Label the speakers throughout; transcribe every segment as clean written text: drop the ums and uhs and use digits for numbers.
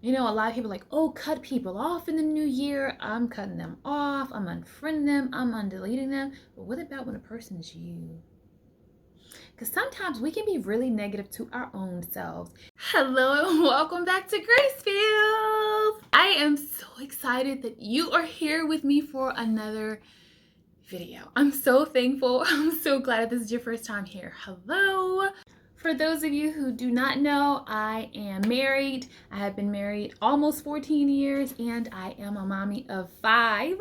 Speaker 1: You know, a lot of people are like, oh, cut people off in the new year. I'm cutting them off. I'm unfriending them. I'm undeleting them. But what about when a person is you? Because sometimes we can be really negative to our own selves. Hello and welcome back to Grace.Filled. I am so excited that you are here with me for another video. I'm so thankful. I'm so glad this is your first time here. Hello. For those of you who do not know, I am married. I have been married almost 14 years and I am a mommy of 5,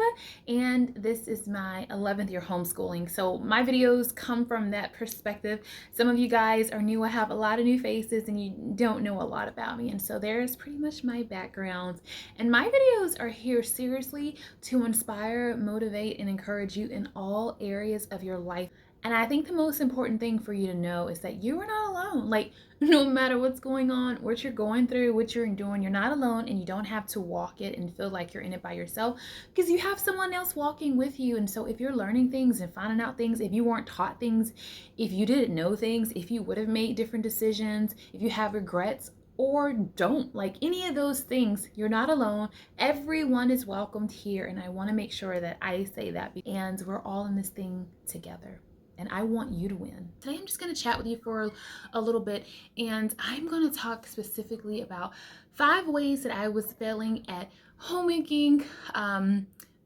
Speaker 1: and this is my 11th year homeschooling. So my videos come from that perspective. Some of you guys are new. I have a lot of new faces and you don't know a lot about me. And so there's pretty much my background. And my videos are here seriously to inspire, motivate, and encourage you in all areas of your life. And I think the most important thing for you to know is that you are not alone. Like, no matter what's going on, what you're going through, what you're doing, you're not alone, and you don't have to walk it and feel like you're in it by yourself, because you have someone else walking with you. And so if you're learning things and finding out things, if you weren't taught things, if you didn't know things, if you would have made different decisions, if you have regrets, or don't, like any of those things, you're not alone. Everyone is welcomed here, and I want to make sure that I say that, and we're all in this thing together. And I want you to win. Today I'm just going to chat with you for a little bit, and I'm going to talk specifically about 5 ways that I was failing at homemaking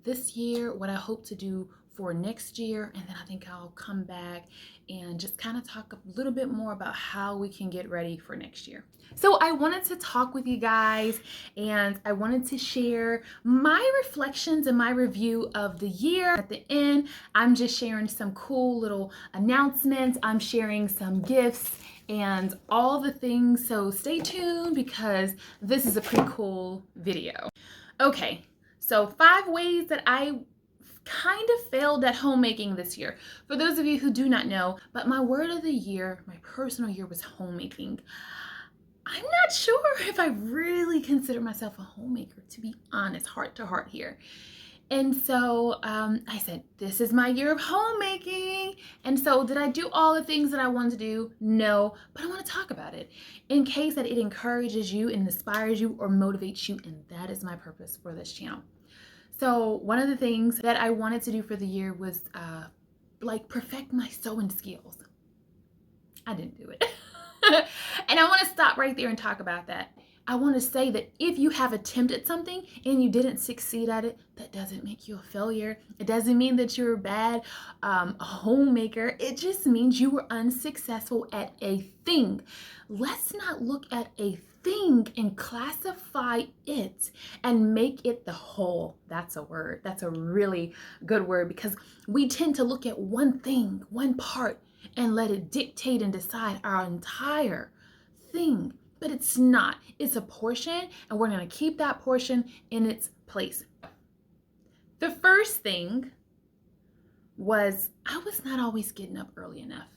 Speaker 1: this year, what I hope to do for next year, and then I think I'll come back and just kind of talk a little bit more about how we can get ready for next year. So I wanted to talk with you guys, and I wanted to share my reflections and my review of the year. At the end, I'm just sharing some cool little announcements. I'm sharing some gifts and all the things. So stay tuned because this is a pretty cool video. Okay, so 5 ways that I kind of failed at homemaking this year. For those of you who do not know, but my word of the year, my personal year, was homemaking. I'm not sure if I really consider myself a homemaker, to be honest, heart to heart here. And so I said, this is my year of homemaking. And so did I do all the things that I wanted to do? No, but I want to talk about it in case that it encourages you and inspires you or motivates you. And that is my purpose for this channel. So one of the things that I wanted to do for the year was like perfect my sewing skills. I didn't do it. And I want to stop right there and talk about that. I want to say that if you have attempted something and you didn't succeed at it, that doesn't make you a failure. It doesn't mean that you're a bad homemaker. It just means you were unsuccessful at a thing. Let's not look at a thing and classify it and make it the whole. That's a word. That's a really good word, because we tend to look at one thing, one part, and let it dictate and decide our entire thing. But it's not. It's a portion, and we're going to keep that portion in its place. The first thing was I was not always getting up early enough.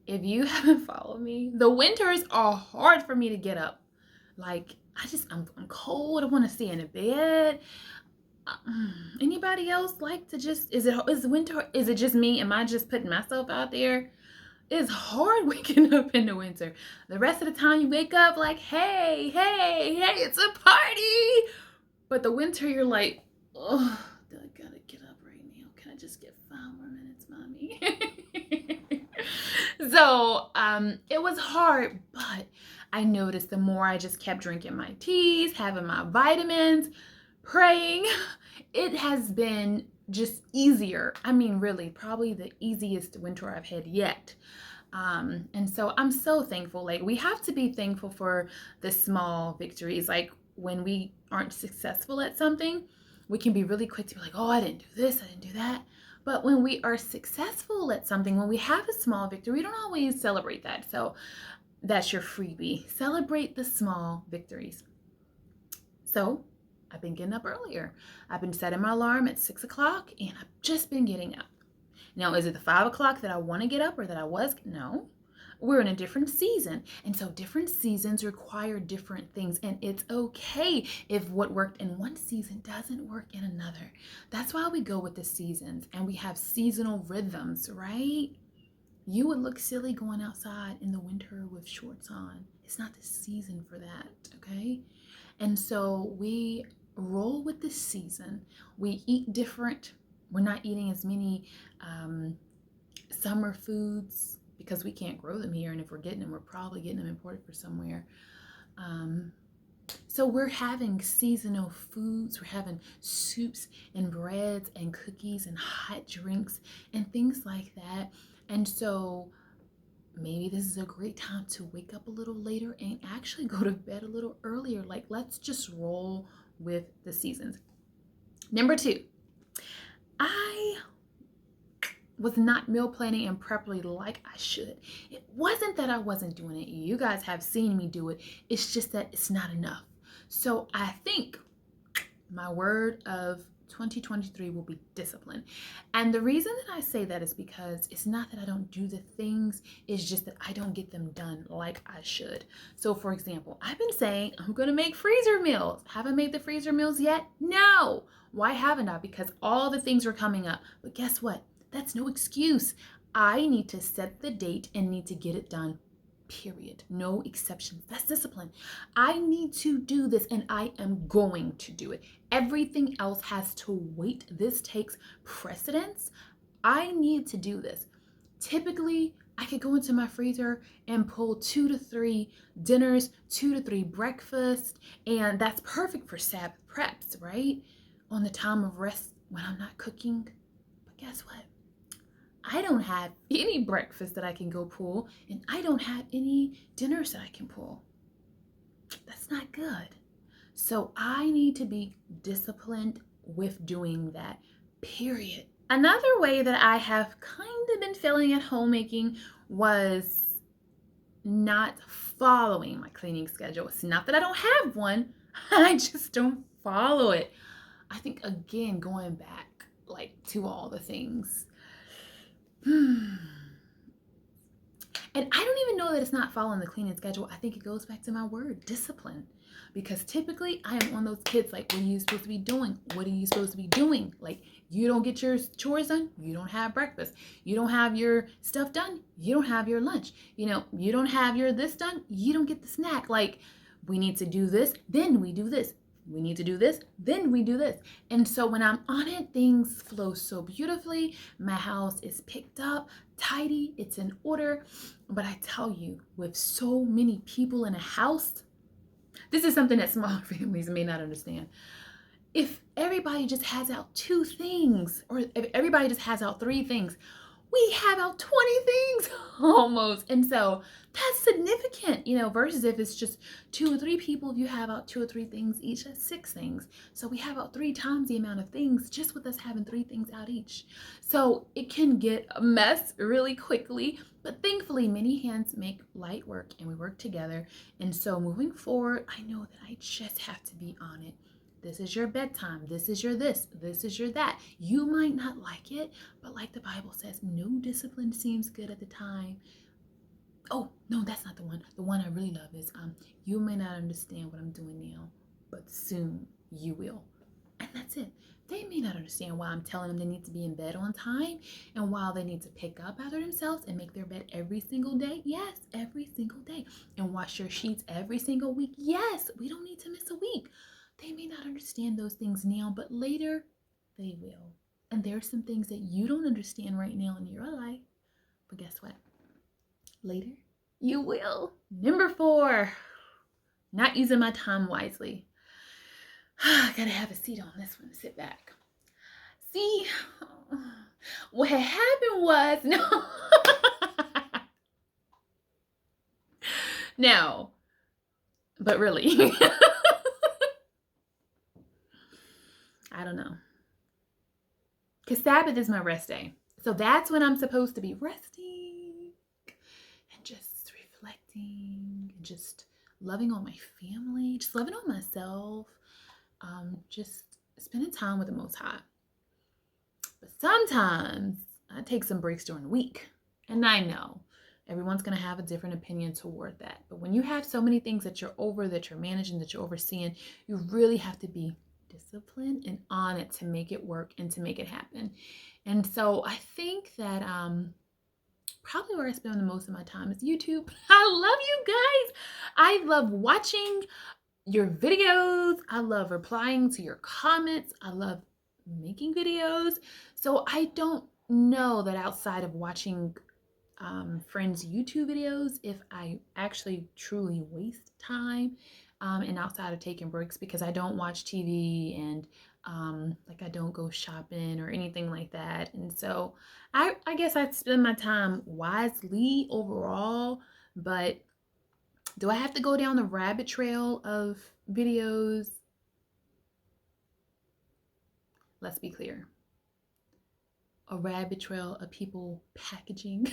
Speaker 1: If you haven't followed me, the winters are hard for me to get up. Like, I'm cold. I want to stay in the bed. Anybody else like to just, is winter, is it just me? Am I just putting myself out there? It's hard waking up in the winter. The rest of the time you wake up like, hey, it's a party. But the winter, you're like, oh, I gotta get up right now. Can I just get 5 more minutes, mommy? So it was hard, but I noticed the more I just kept drinking my teas, having my vitamins, praying, it has been just easier. I mean, really, probably the easiest winter I've had yet. And so I'm so thankful. Like, we have to be thankful for the small victories. Like, when we aren't successful at something, we can be really quick to be like, oh, I didn't do this, I didn't do that. But when we are successful at something, when we have a small victory, we don't always celebrate that. So that's your freebie. Celebrate the small victories. So I've been getting up earlier. I've been setting my alarm at 6 o'clock, and I've just been getting up. Now, is it the 5 o'clock that I want to get up or that I was? No. We're in a different season. And so different seasons require different things. And it's okay if what worked in one season doesn't work in another. That's why we go with the seasons, and we have seasonal rhythms, right? You would look silly going outside in the winter with shorts on. It's not the season for that, okay? And so we roll with the season. We eat different. We're not eating as many summer foods because we can't grow them here. And if we're getting them, we're probably getting them imported from somewhere. So we're having seasonal foods. We're having soups and breads and cookies and hot drinks and things like that. And so maybe this is a great time to wake up a little later and actually go to bed a little earlier. Like, let's just roll with the seasons. Number 2, I was not meal planning and properly like I should. It wasn't that I wasn't doing it. You guys have seen me do it. It's just that it's not enough. So I think my word of 2023 will be discipline. And the reason that I say that is because it's not that I don't do the things, it's just that I don't get them done like I should. So for example, I've been saying I'm gonna make freezer meals. Have I made the freezer meals yet? No. Why haven't I? Because all the things were coming up. But guess what? That's no excuse. I need to set the date and need to get it done. Period. No exceptions. That's discipline. I need to do this and I am going to do it. Everything else has to wait. This takes precedence. I need to do this. Typically, I could go into my freezer and pull 2 to 3 dinners, 2 to 3 breakfasts, and that's perfect for Sabbath preps, right? On the time of rest when I'm not cooking. But guess what? I don't have any breakfast that I can go pull, and I don't have any dinners that I can pull. That's not good. So I need to be disciplined with doing that, period. Another way that I have kind of been failing at homemaking was not following my cleaning schedule. It's not that I don't have one, I just don't follow it. I think, again, going back like to all the things. And I don't even know that it's not following the cleaning schedule. I think it goes back to my word, discipline. Because typically I am on those kids like, what are you supposed to be doing? What are you supposed to be doing? Like, you don't get your chores done, you don't have breakfast. You don't have your stuff done, you don't have your lunch. You don't have your this done, you don't get the snack. Like, we need to do this, then we do this. We need to do this, then we do this. And so when I'm on it, things flow so beautifully. My house is picked up, tidy, it's in order. But I tell you, with so many people in a house, this is something that smaller families may not understand. If everybody just has out 2 things, or if everybody just has out 3 things, we have out 20 things almost. And so that's significant, versus if it's just 2 or 3 people, if you have out 2 or 3 things each, that's 6 things. So we have out 3 times the amount of things just with us having 3 things out each. So it can get a mess really quickly, but thankfully many hands make light work and we work together. And so moving forward, I know that I just have to be on it. This is your bedtime. This is your this. This is your that. You might not like it, but like the Bible says, no discipline seems good at the time. Oh, no, that's not the one. The one I really love is, you may not understand what I'm doing now, but soon you will. And that's it. They may not understand why I'm telling them they need to be in bed on time and why they need to pick up after themselves and make their bed every single day. Yes, every single day. And wash your sheets every single week. Yes, we don't need to miss a week. They may not understand those things now, but later they will. And there are some things that you don't understand right now in your life, but guess what? Later, you will. Number 4, not using my time wisely. I gotta have a seat on this one. Sit back. See, what had happened was, no, but really. I don't know. Because Sabbath is my rest day. So that's when I'm supposed to be resting and just reflecting and just loving on my family, just loving on myself, just spending time with the Most High. But sometimes I take some breaks during the week. And I know everyone's going to have a different opinion toward that. But when you have so many things that you're over, that you're managing, that you're overseeing, you really have to be disciplined and on it to make it work and to make it happen. And so I think that probably where I spend the most of my time is YouTube. I love you guys. I love watching your videos. I love replying to your comments. I love making videos. So I don't know that outside of watching friends' YouTube videos, if I actually truly waste time and outside of taking breaks, because I don't watch TV and like I don't go shopping or anything like that. And so I guess I'd spend my time wisely overall, but do I have to go down the rabbit trail of videos? Let's be clear. A rabbit trail of people packaging.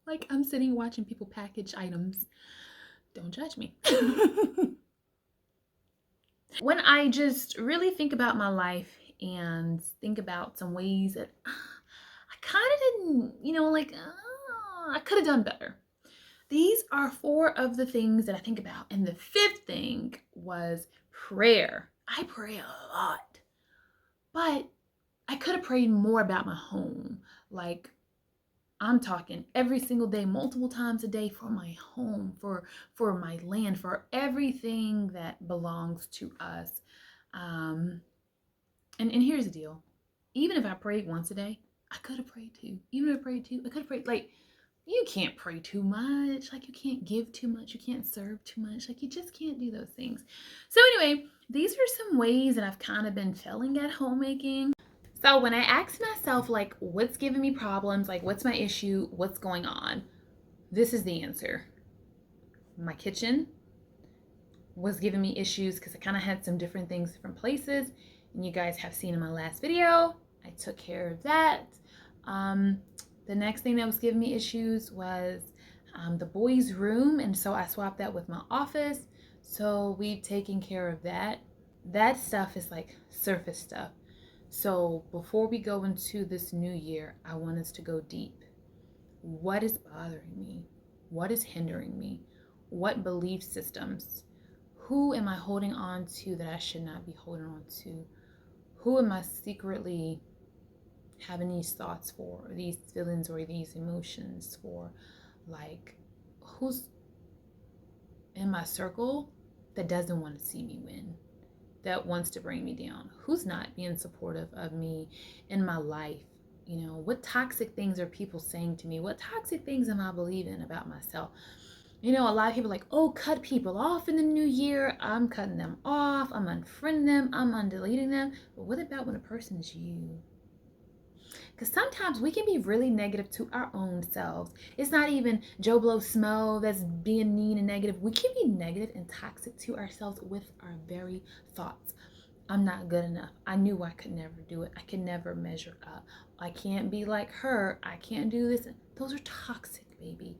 Speaker 1: Like I'm sitting watching people package items. Don't judge me. When I just really think about my life and think about some ways that I kind of didn't, I could have done better. These are 4 of the things that I think about. And the 5th thing was prayer. I pray a lot, but I could have prayed more about my home. Like I'm talking every single day, multiple times a day for my home, for my land, for everything that belongs to us. And here's the deal. Even if I prayed once a day, I could have prayed 2. Even if I prayed 2, I could have prayed. Like, you can't pray too much. Like, you can't give too much. You can't serve too much. Like, you just can't do those things. So anyway, these are some ways that I've kind of been failing at homemaking. So when I asked myself, like, what's giving me problems? Like, what's my issue? What's going on? This is the answer. My kitchen was giving me issues because I kind of had some different things, different places. And you guys have seen in my last video, I took care of that. The next thing that was giving me issues was the boys' room. And so I swapped that with my office. So we've taken care of that. That stuff is like surface stuff. So before we go into this new year, I want us to go deep. What is bothering me? What is hindering me? What belief systems? Who am I holding on to that I should not be holding on to? Who am I secretly having these thoughts for, or these feelings, or these emotions for? Like, who's in my circle that doesn't want to see me win? That wants to bring me down? Who's not being supportive of me in my life? What toxic things are people saying to me? What toxic things am I believing about myself? A lot of people are like, oh, cut people off in the new year. I'm cutting them off. I'm unfriending them. I'm undeleting them. But what about when a person is you? Because sometimes we can be really negative to our own selves. It's not even Joe Blow Smo that's being mean and negative. We can be negative and toxic to ourselves with our very thoughts. I'm not good enough. I knew I could never do it. I could never measure up. I can't be like her. I can't do this. Those are toxic, baby.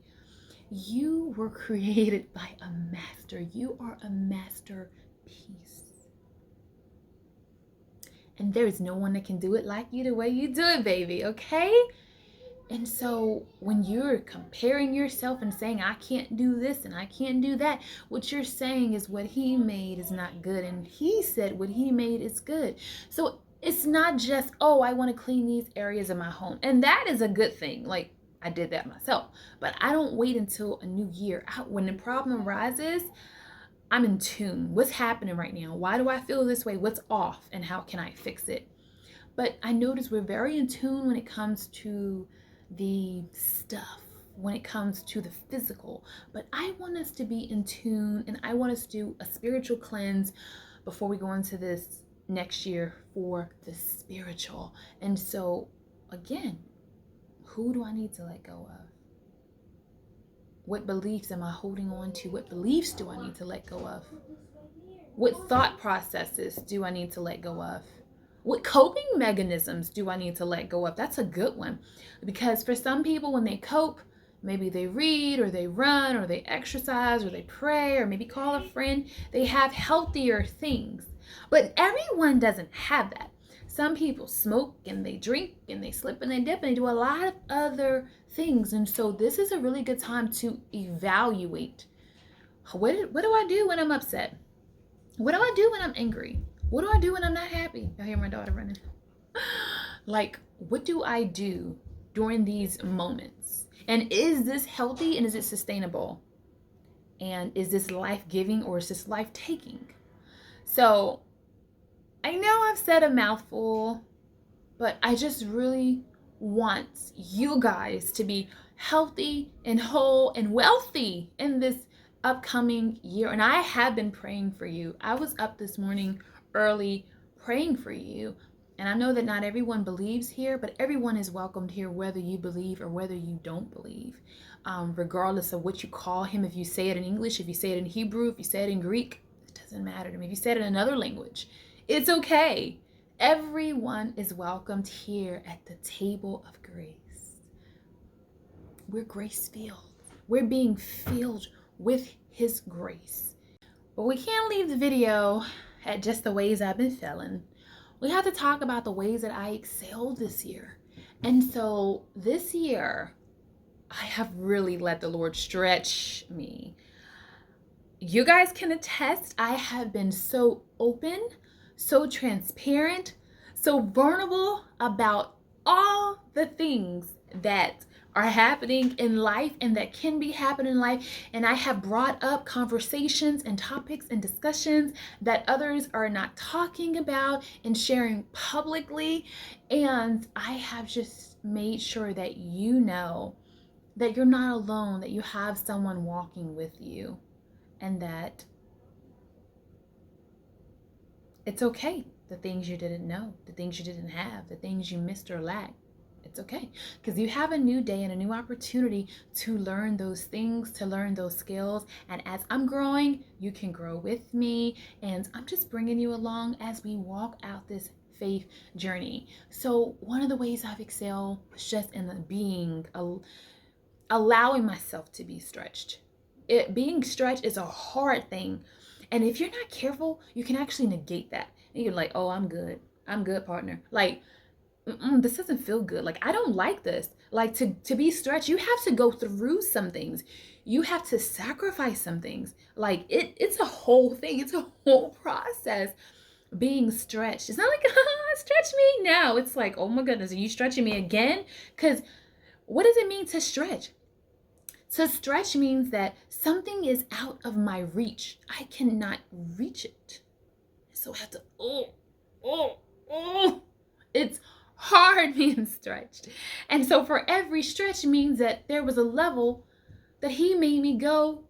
Speaker 1: You were created by a master. You are a masterpiece. And there is no one that can do it like you the way you do it, baby, okay? And so when you're comparing yourself and saying, I can't do this and I can't do that, what you're saying is what he made is not good. And he said what he made is good. So it's not just, oh, I want to clean these areas of my home. And that is a good thing. Like, I did that myself. But I don't wait until a new year. When the problem arises, I'm in tune. What's happening right now? Why do I feel this way? What's off? And how can I fix it? But I notice we're very in tune when it comes to the stuff, when it comes to the physical. But I want us to be in tune, and I want us to do a spiritual cleanse before we go into this next year for the spiritual. And so, again, who do I need to let go of? What beliefs am I holding on to? What beliefs do I need to let go of? What thought processes do I need to let go of? What coping mechanisms do I need to let go of? That's a good one. Because for some people, when they cope, maybe they read or they run or they exercise or they pray or maybe call a friend. They have healthier things. But everyone doesn't have that. Some people smoke and they drink and they slip and they dip and they do a lot of other things. And so this is a really good time to evaluate. What do I do when I'm upset? What do I do when I'm angry? What do I do when I'm not happy? I hear my daughter running. Like, what do I do during these moments? And is this healthy and is it sustainable? And is this life-giving or is this life-taking? So I know I've said a mouthful, but I just really want you guys to be healthy and whole and wealthy in this upcoming year. And I have been praying for you. I was up this morning early praying for you. And I know that not everyone believes here, but everyone is welcomed here, whether you believe or whether you don't believe. Regardless of what you call him, if you say it in English, if you say it in Hebrew, if you say it in Greek, it doesn't matter to me. If you say it in another language, it's okay. Everyone is welcomed here at the table of grace. We're grace-filled. We're being filled with his grace. But we can't leave the video at just the ways I've been feeling. We have to talk about the ways that I excelled this year. And so this year, I have really let the Lord stretch me. You guys can attest, I have been so open, so transparent, so vulnerable about all the things that are happening in life and that can be happening in life. And I have brought up conversations and topics and discussions that others are not talking about and sharing publicly. And I have just made sure that you know that you're not alone, that you have someone walking with you, and that it's okay. The things you didn't know, the things you didn't have, the things you missed or lacked. It's okay, because you have a new day and a new opportunity to learn those things, to learn those skills. And as I'm growing, you can grow with me. And I'm just bringing you along as we walk out this faith journey. So one of the ways I've excelled was just in the allowing myself to be stretched. Being stretched is a hard thing. And if you're not careful, you can actually negate that. And you're like, oh, I'm good, partner. Like, this doesn't feel good. Like, I don't like this. Like, to be stretched, you have to go through some things. You have to sacrifice some things. Like, it's a whole thing. It's a whole process being stretched. It's not like, stretch me. No, it's like, oh my goodness, are you stretching me again? Because what does it mean to stretch? To stretch means that something is out of my reach. I cannot reach it. So I have to, it's hard being stretched. And so for every stretch means that there was a level that he made me go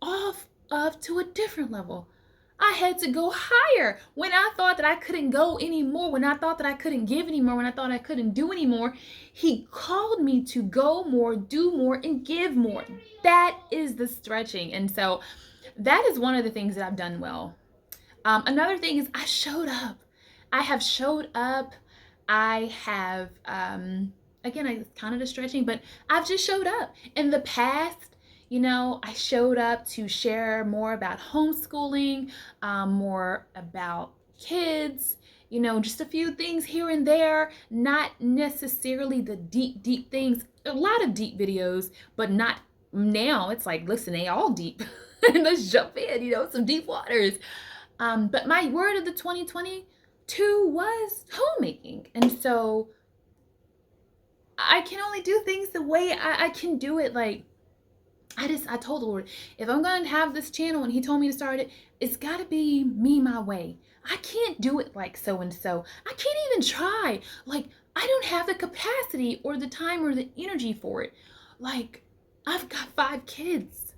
Speaker 1: off of to a different level. I had to go higher when I thought that I couldn't go anymore, when I thought that I couldn't give anymore, when I thought I couldn't do anymore. He called me to go more, do more, and give more. That is the stretching. And so that is one of the things that I've done well. Another thing is I showed up. I have showed up. I have, again, it's kind of the stretching, but I've just showed up. In the past, you know, I showed up to share more about homeschooling, more about kids, you know, just a few things here and there, not necessarily the deep things. A lot of deep videos, but not now. It's like, listen, they all deep. Let's jump in, you know, some deep waters. But my word of the 2022 was homemaking. And so I can only do things the way I can do it. Like, I told the Lord, if I'm going to have this channel and he told me to start it, it's got to be me, my way. I can't do it like so-and-so. I can't even try. Like, I don't have the capacity or the time or the energy for it. Like, I've got 5 kids.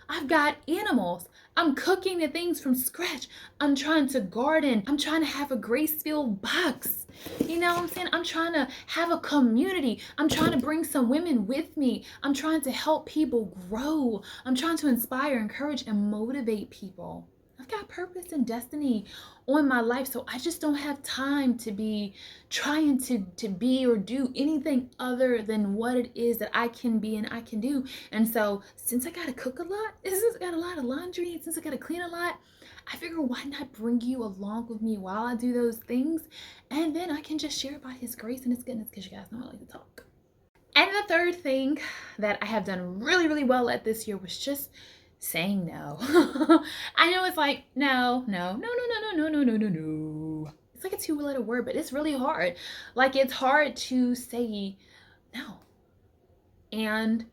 Speaker 1: I've got animals. I'm cooking the things from scratch. I'm trying to garden. I'm trying to have a Grace.Filled box. You know what I'm saying? I'm trying to have a community. I'm trying to bring some women with me. I'm trying to help people grow. I'm trying to inspire, encourage, and motivate people. I've got purpose and destiny on my life, so I just don't have time to be trying to be or do anything other than what it is that I can be and I can do. And so since I gotta cook a lot, since I got a lot of laundry, and since I gotta clean a lot, I figure, why not bring you along with me while I do those things, and then I can just share about his grace and his goodness, because you guys know I like to talk. And the third thing that I have done really well at this year was just saying no. I know it's like, no. It's like a 2-letter word, but it's really hard. Like, it's hard to say no. And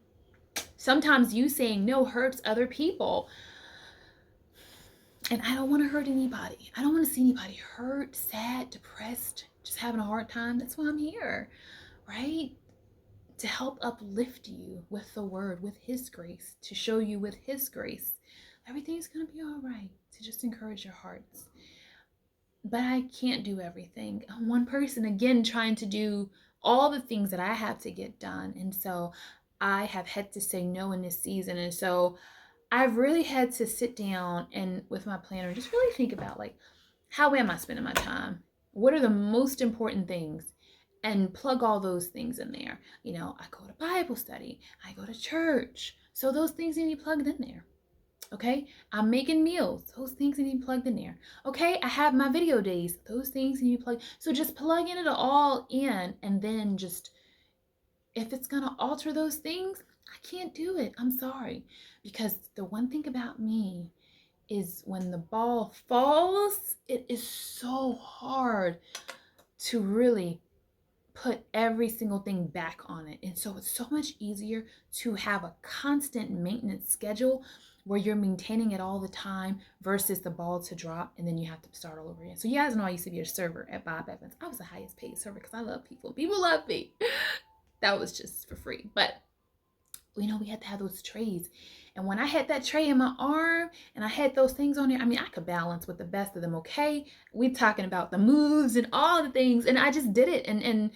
Speaker 1: Sometimes you saying no hurts other people. And I don't want to hurt anybody. I don't want to see anybody hurt, sad, depressed, just having a hard time. That's why I'm here, right? To help uplift you with the word, with his grace, to show you with his grace, everything's going to be all right, to just encourage your hearts. But I can't do everything. I'm one person, again, trying to do all the things that I have to get done. And so I have had to say no in this season. And so I've really had to sit down and with my planner, just really think about, like, how am I spending my time? What are the most important things? And plug all those things in there. You know, I go to Bible study, I go to church. So those things need to be plugged in there. Okay, I'm making meals. Those things need to be plugged in there. Okay, I have my video days. Those things need to be plugged. So just plugging it all in, and then just, if it's going to alter those things, I can't do it. I'm sorry. Because the one thing about me is when the ball falls, it is so hard to really put every single thing back on it. And so it's so much easier to have a constant maintenance schedule where you're maintaining it all the time versus the ball to drop and then you have to start all over again. So you guys know I used to be a server at Bob Evans. I was the highest paid server because I love people. People love me. That was just for free. But you know, we had to have those trays. And when I had that tray in my arm and I had those things on there, I mean, I could balance with the best of them, okay? We're talking about the moves and all the things, and I just did it. And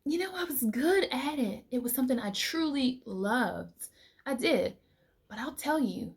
Speaker 1: you know, I was good at it. It was something I truly loved. I did. But I'll tell you,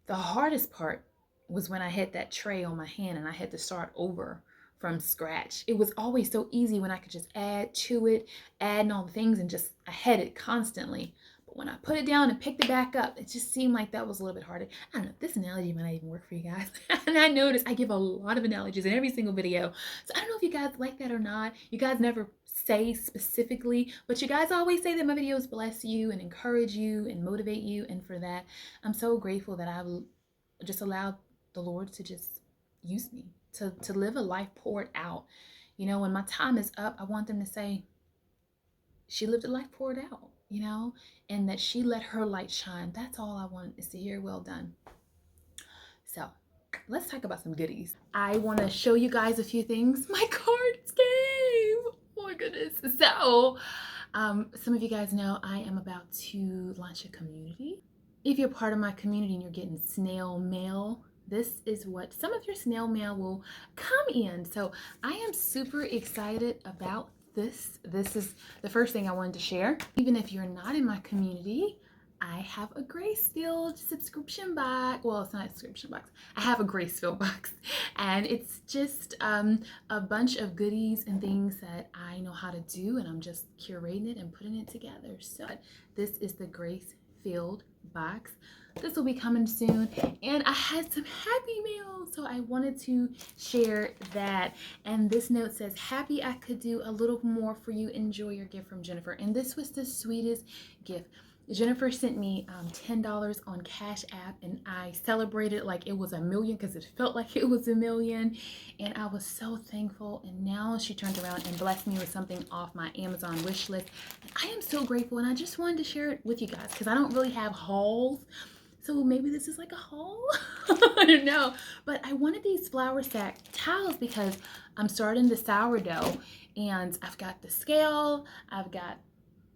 Speaker 1: the hardest part was when I had that tray on my hand and I had to start over from scratch. It was always so easy when I could just add to it, adding all the things, and just I had it constantly. But when I put it down and picked it back up, it just seemed like that was a little bit harder. I don't know, this analogy might not even work for you guys. And I noticed I give a lot of analogies in every single video. So I don't know if you guys like that or not. You guys never say specifically, but you guys always say that my videos bless you and encourage you and motivate you. And for that, I'm so grateful that I just allowed the Lord to just use me to live a life poured out. You know, when my time is up, I want them to say, she lived a life poured out, you know, and that she let her light shine. That's all I want is to hear, well done. So let's talk about some goodies. I want to show you guys a few things. My cards came. Oh my goodness. So some of you guys know I am about to launch a community. If you're part of my community and you're getting snail mail, this is what some of your snail mail will come in. So I am super excited about this. This is the first thing I wanted to share. Even if you're not in my community, I have a Grace.Filled subscription box. Well, it's not a subscription box. I have a Grace.Filled box, and it's just a bunch of goodies and things that I know how to do, and I'm just curating it and putting it together. So this is the Grace.Filled box. This will be coming soon, and I had some happy mail, so I wanted to share that. And this note says, happy I could do a little more for you. Enjoy your gift from Jennifer. And this was the sweetest gift. Jennifer sent me $10 on Cash App, and I celebrated like it was $1 million because it felt like it was $1 million, and I was so thankful. And now she turned around and blessed me with something off my Amazon wish list. And I am so grateful, and I just wanted to share it with you guys because I don't really have hauls. So maybe this is like a haul. I don't know. But I wanted these flour sack towels because I'm starting the sourdough, and I've got the scale, I've got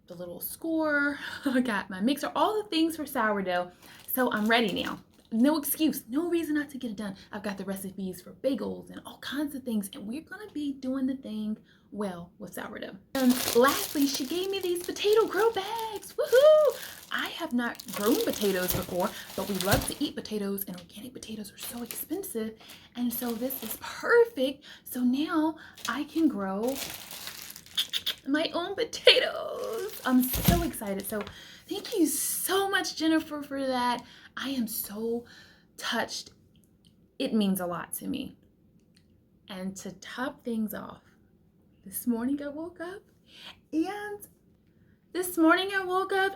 Speaker 1: the little score, I got my mixer, all the things for sourdough. So I'm ready now. No excuse, no reason not to get it done. I've got the recipes for bagels and all kinds of things, and we're gonna be doing the thing well with sourdough. And lastly, she gave me these potato grow bags. Woohoo! I have not grown potatoes before, but we love to eat potatoes, and organic potatoes are so expensive. And so this is perfect. So now I can grow my own potatoes. I'm so excited. So thank you so much, Jennifer, for that. I am so touched. It means a lot to me. And to top things off, this morning I woke up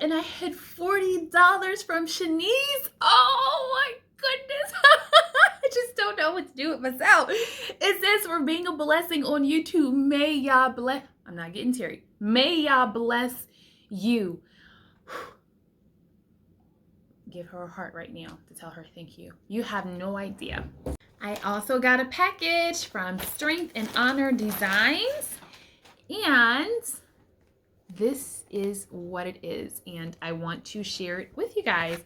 Speaker 1: and I had $40 from Shanice. Oh my goodness. I just don't know what to do with myself. It says, for being a blessing on YouTube, may y'all bless. I'm not getting teary. May y'all bless you. give her a heart right now to tell her thank you. You have no idea. I also got a package from Strength and Honor Designs, and this is what it is, and I want to share it with you guys.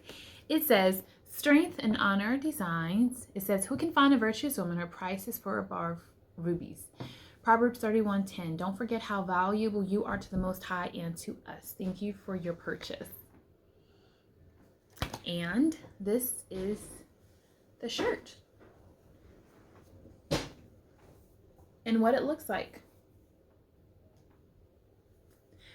Speaker 1: It says, Strength and Honor Designs. It says, who can find a virtuous woman? Her price is for above rubies. Proverbs 31:10. Don't forget how valuable you are to the Most High and to us. Thank you for your purchase. And this is the shirt and what it looks like.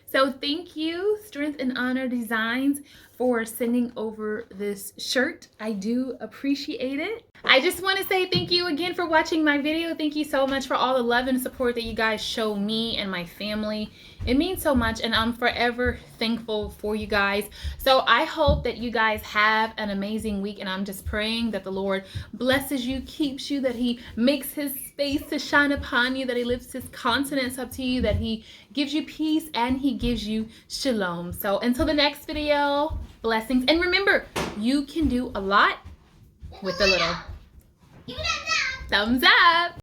Speaker 1: So thank you, Strength and Honor Designs, for sending over this shirt. I do appreciate it. I just want to say thank you again for watching my video. Thank you so much for all the love and support that you guys show me and my family. It means so much, and I'm forever thankful for you guys. So I hope that you guys have an amazing week, and I'm just praying that the Lord blesses you, keeps you, that He makes His face to shine upon you, that He lifts His countenance up to you, that He gives you peace, and He gives you shalom. So until the next video, blessings. And remember, you can do a lot with a little. Thumbs up.